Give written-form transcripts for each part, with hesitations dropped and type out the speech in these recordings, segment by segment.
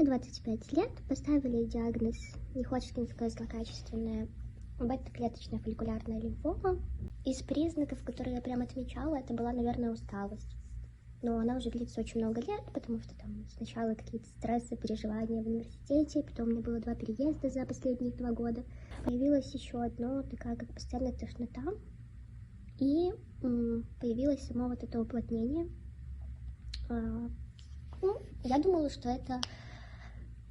25 лет, поставили диагноз не-Ходжкинская злокачественная бета-клеточная фолликулярная лимфома. Из признаков, которые я прям отмечала, это была, наверное, усталость. Но она уже длится очень много лет, потому что там сначала какие-то стрессы, переживания в университете, потом у меня было 2 переезда за последние 2 года. Появилась еще одно, такая как постоянная тошнота, и появилось само вот это уплотнение. Я думала, что это,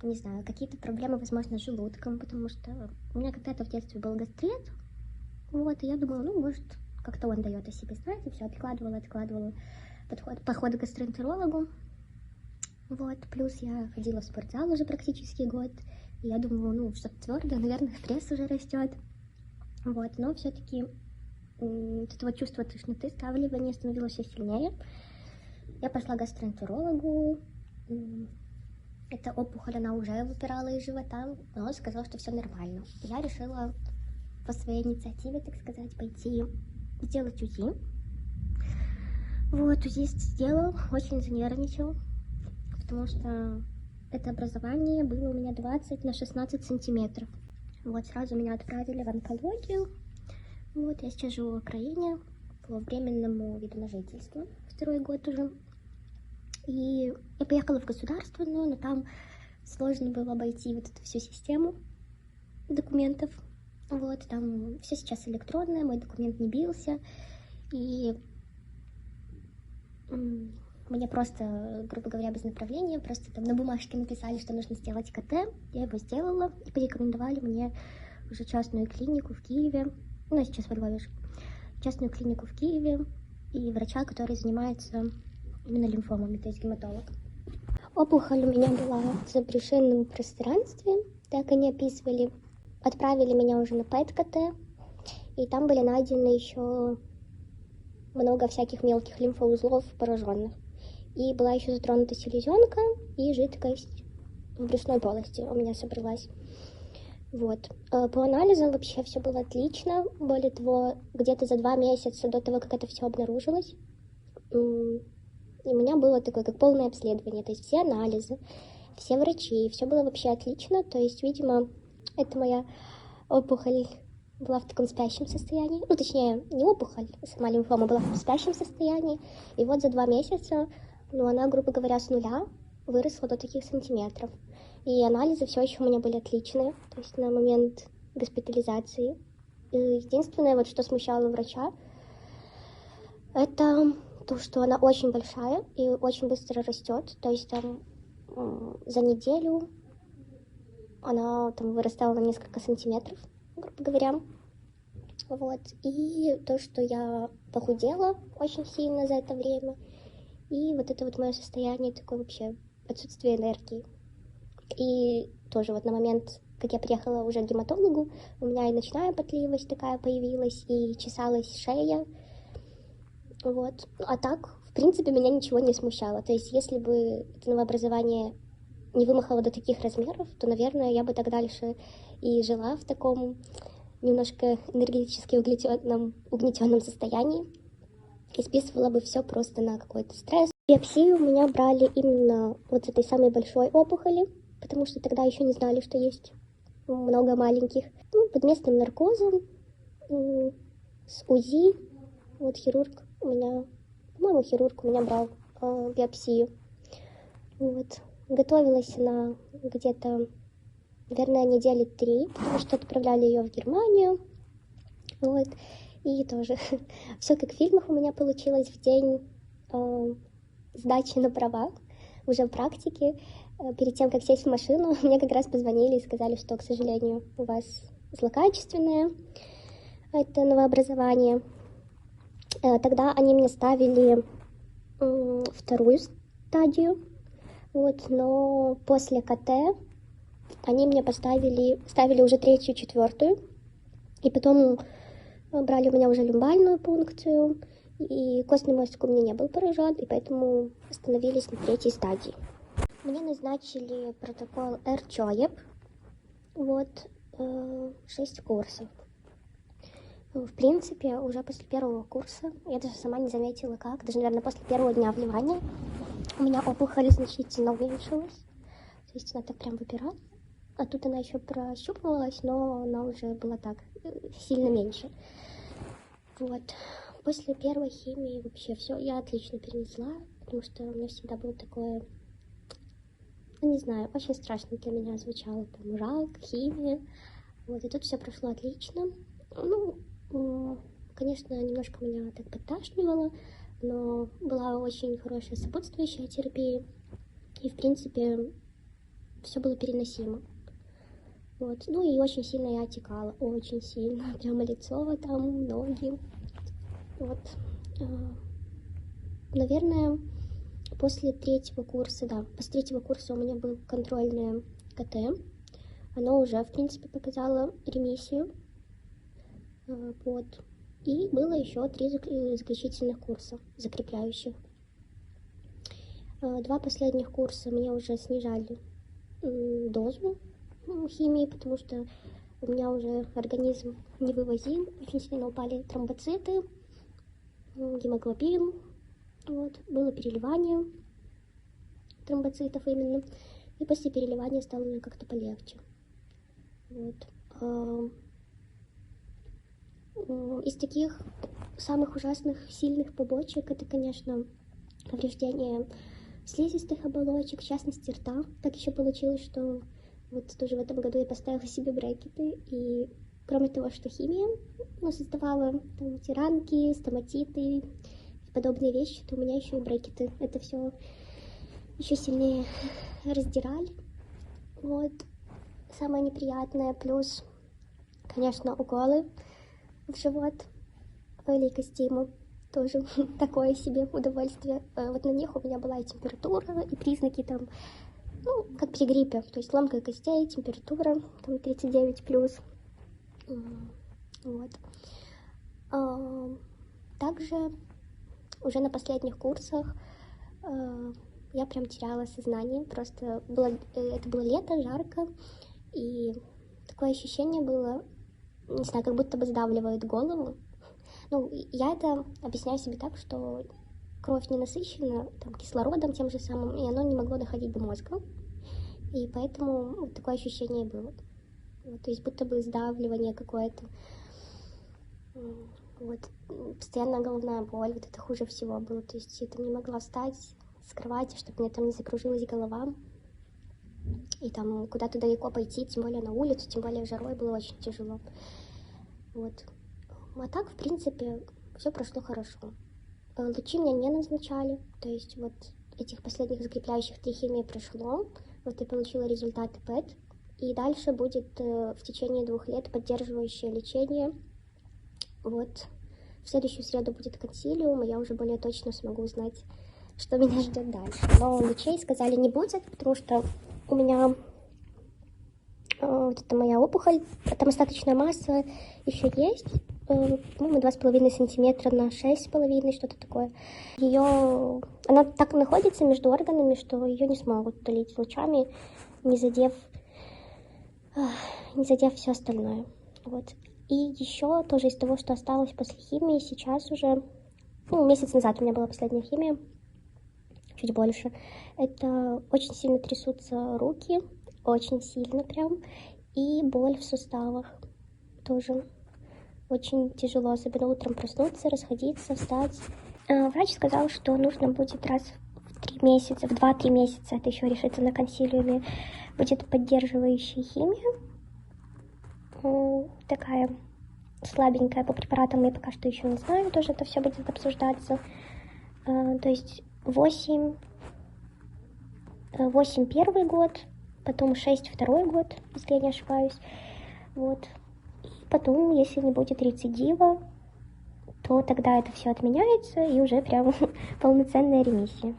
не знаю, какие-то проблемы, возможно, с желудком, потому что у меня когда-то в детстве был гастрит, вот, и я думала, может, как-то он дает о себе знать, и все, откладывала поход к гастроэнтерологу, вот, плюс я ходила в спортзал уже практически год, и я думала, что-то твердое, наверное, пресс уже растет, вот, но все-таки это вот чувство тошноты, скавливания становилось все сильнее. Я пошла к гастроэнтерологу, эта опухоль, она уже выпирала из живота, но он сказал, что все нормально. Я решила по своей инициативе, так сказать, пойти сделать УЗИ. Вот, УЗИст сделал, очень занервничал, потому что это образование было у меня 20 на 16 сантиметров. Вот, сразу меня отправили в онкологию. Вот, я сейчас живу в Украине по временному виду на жительство, 2-й год уже. И я поехала в государственную, но там сложно было обойти вот эту всю систему документов. Вот, там все сейчас электронное, мой документ не бился. И мне просто, грубо говоря, без направления, просто там на бумажке написали, что нужно сделать КТ. Я его сделала, и порекомендовали мне уже частную клинику в Киеве. Я сейчас во Львове живу. Частную клинику в Киеве и врача, который занимается именно лимфомами, то есть гематолог. Опухоль у меня была в забрешенном пространстве, так они описывали. Отправили меня уже на ПЭТ-КТ, и там были найдены еще много всяких мелких лимфоузлов пораженных. И была еще затронута селезенка, и жидкость в брюшной полости у меня собралась. Вот. По анализам вообще все было отлично. Более того, где-то за 2 месяца до того, как это все обнаружилось, и у меня было такое, как полное обследование, то есть все анализы, все врачи, все было вообще отлично, то есть, видимо, это моя опухоль была в таком спящем состоянии, точнее, не опухоль, сама лимфома была в спящем состоянии, и вот за 2 месяца, она, грубо говоря, с нуля выросла до таких сантиметров, и анализы все еще у меня были отличные, то есть на момент госпитализации. И единственное, вот что смущало врача, это то, что она очень большая и очень быстро растет, то есть там за неделю она там вырастала на несколько сантиметров, грубо говоря. Вот. И то, что я похудела очень сильно за это время, и вот это вот мое состояние такое вообще отсутствие энергии. И тоже вот на момент, как я приехала уже к гематологу, у меня и ночная потливость такая появилась, и чесалась шея. Вот. А так, в принципе, меня ничего не смущало. То есть, если бы это новообразование не вымахало до таких размеров, то, наверное, я бы так дальше и жила в таком немножко энергетически угнетенном состоянии и списывала бы все просто на какой-то стресс. Биопсию у меня брали именно вот с этой самой большой опухоли, потому что тогда еще не знали, что есть много маленьких. Под местным наркозом, с УЗИ, вот хирург у меня брал биопсию. Вот. Готовилась она где-то, наверное, 3 недели, потому что отправляли ее в Германию. Вот. И тоже все как в фильмах у меня получилось в день сдачи на права, уже в практике. Перед тем, как сесть в машину, мне как раз позвонили и сказали, что, к сожалению, у вас злокачественное это новообразование. Тогда они мне ставили 2-ю стадию, вот, но после КТ они мне ставили уже 3-ю, 4-ю, и потом брали у меня уже люмбальную пункцию, и костный мозг у меня не был поражен, и поэтому остановились на 3-й стадии. Мне назначили протокол РЧОЕП, вот, 6 курсов. В принципе, уже после 1-го курса, я даже сама не заметила даже, наверное, после 1-го дня вливания у меня опухоль значительно уменьшилась. То есть она так прям выбирала. А тут она еще прощупывалась, но она уже была так, сильно меньше. Вот. После первой химии вообще все я отлично перенесла, потому что у меня всегда было такое, ну, не знаю, очень страшно для меня звучало, там, рак, химия. Вот, и тут все прошло отлично. Ну, конечно, немножко меня так подташнивало, но была очень хорошая сопутствующая терапия. И, в принципе, все было переносимо. Вот. Ну и очень сильно я отекала, очень сильно. Прямо лицо, там, ноги. Вот. Наверное, после третьего курса у меня был контрольное КТ. Оно уже, в принципе, показало ремиссию. Вот. И было еще 3 заключительных курса, закрепляющих. 2 последних курса мне уже снижали дозу химии, потому что у меня уже организм не вывозил, очень сильно упали тромбоциты, гемоглобин, вот, было переливание тромбоцитов именно, и после переливания стало мне как-то полегче. Вот. Из таких самых ужасных, сильных побочек это, конечно, повреждение слизистых оболочек, в частности рта. Так еще получилось, что вот тоже в этом году я поставила себе брекеты, и кроме того, что химия создавала там эти ранки, стоматиты и подобные вещи, то у меня еще и брекеты. Это все еще сильнее раздирали. Вот. Самое неприятное, плюс, конечно, уколы в живот, лейкостиму. Тоже такое себе удовольствие. Вот на них у меня была и температура, и признаки там, ну, как при гриппе, то есть ломка костей, температура, там 39+. Вот. Также уже на последних курсах я прям теряла сознание, просто это было лето, жарко, и такое ощущение было, не знаю, как будто бы сдавливает голову. Ну, я это объясняю себе так, что кровь не насыщена там, кислородом тем же самым, и оно не могло доходить до мозга. И поэтому вот такое ощущение было. Вот, то есть будто бы сдавливание какое-то. Вот. Постоянная головная боль, вот это хуже всего было. То есть я там не могла встать с кровати, чтобы мне там не закружилась голова. И там куда-то далеко пойти, тем более на улицу, тем более жарой, было очень тяжело. Вот. А так, в принципе, все прошло хорошо. Лучи меня не назначали, то есть вот этих последних закрепляющих 3 химии прошло, вот я получила результаты ПЭТ, и дальше будет в течение 2 лет поддерживающее лечение. Вот в следующую среду будет консилиум, и я уже более точно смогу узнать, что меня ждет дальше. Но лучей сказали не будет, потому что у меня вот это моя опухоль, там остаточная масса еще есть. По-моему, 2,5 сантиметра на 6,5, что-то такое. Она так находится между органами, что ее не смогут удалить лучами, не задев все остальное. Вот. И еще тоже из того, что осталось после химии, сейчас уже, месяц назад у меня была последняя химия, чуть больше. Это очень сильно трясутся руки, очень сильно прям, и боль в суставах тоже. Очень тяжело, особенно утром проснуться, расходиться, встать. Врач сказал, что нужно будет раз в 3 месяца, в 2-3 месяца, это еще решится на консилиуме, будет поддерживающая химия. Такая слабенькая, по препаратам я пока что еще не знаю, тоже это все будет обсуждаться. То есть 8 первый год, потом 6 второй год, если я не ошибаюсь. Вот. Потом, если не будет рецидива, то тогда это все отменяется и уже прям полноценная ремиссия.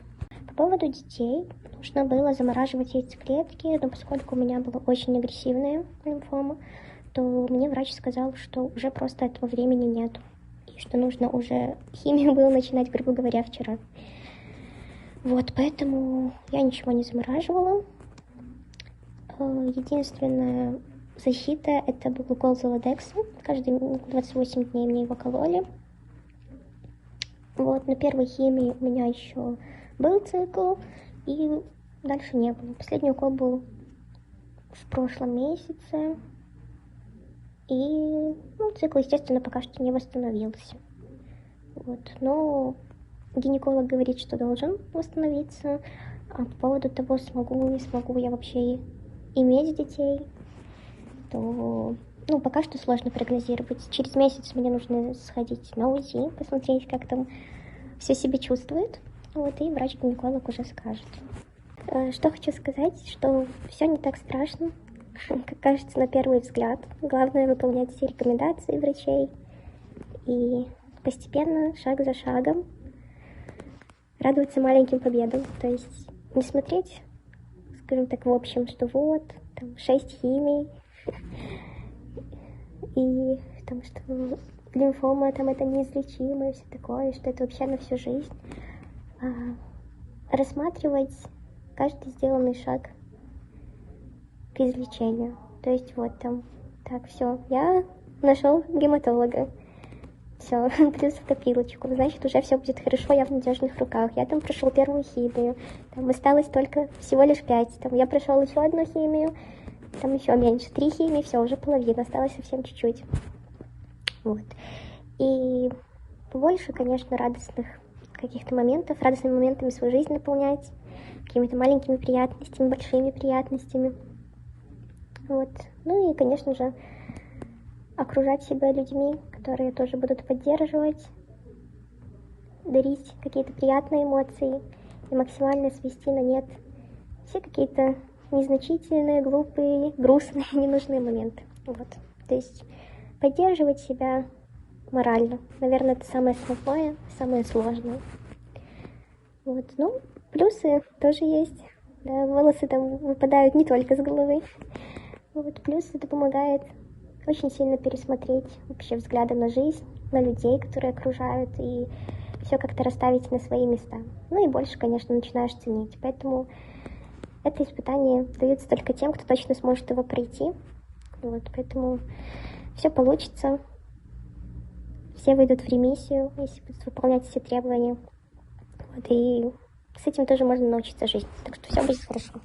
По поводу детей, нужно было замораживать яйцеклетки, но поскольку у меня была очень агрессивная лимфома, то мне врач сказал, что уже просто этого времени нет, и что нужно уже химию было начинать, грубо говоря, вчера. Вот, поэтому я ничего не замораживала. Единственное, защита — это был укол Золодекса. Каждые 28 дней мне его кололи. Вот, на первой химии у меня еще был цикл, и дальше не было. Последний укол был в прошлом месяце, и цикл, естественно, пока что не восстановился. Вот. Но гинеколог говорит, что должен восстановиться. А по поводу того, смогу, не смогу я вообще иметь детей, то пока что сложно прогнозировать. Через месяц мне нужно сходить на УЗИ, посмотреть, как там все себя чувствует. Вот, и врач-гинеколог уже скажет. Что хочу сказать, что все не так страшно, как кажется на первый взгляд. Главное выполнять все рекомендации врачей и постепенно, шаг за шагом, радоваться маленьким победам. То есть не смотреть, скажем так, в общем, что вот, там 6 химий, и там, что лимфома там это неизлечимо и все такое, что это вообще на всю жизнь. Рассматривать каждый сделанный шаг к излечению. То есть вот там, так, все, я нашел гематолога. Все, плюс в копилочку. Значит, уже все будет хорошо, я в надежных руках. Я там прошел первую химию. Там осталось только всего лишь 5. Там я прошел еще одну химию, там еще меньше. 3 химии, все, уже половина. Осталось совсем чуть-чуть. Вот. И побольше, конечно, радостных каких-то моментов, радостными моментами свою жизнь наполнять, какими-то маленькими приятностями, большими приятностями. Вот. Ну и, конечно же, окружать себя людьми, которые тоже будут поддерживать, дарить какие-то приятные эмоции и максимально свести на нет все какие-то незначительные, глупые, грустные, ненужные моменты. Вот. То есть поддерживать себя морально. Наверное, это самое основное, самое сложное. Вот. Плюсы тоже есть. Да, волосы там выпадают не только с головы. Вот. Плюс это помогает очень сильно пересмотреть вообще взгляды на жизнь, на людей, которые окружают, и все как-то расставить на свои места. И больше, конечно, начинаешь ценить. Поэтому это испытание дается только тем, кто точно сможет его пройти. Вот. Поэтому все получится. Все выйдут в ремиссию, если будут выполнять все требования. Вот. И с этим тоже можно научиться жить. Так что все будет хорошо.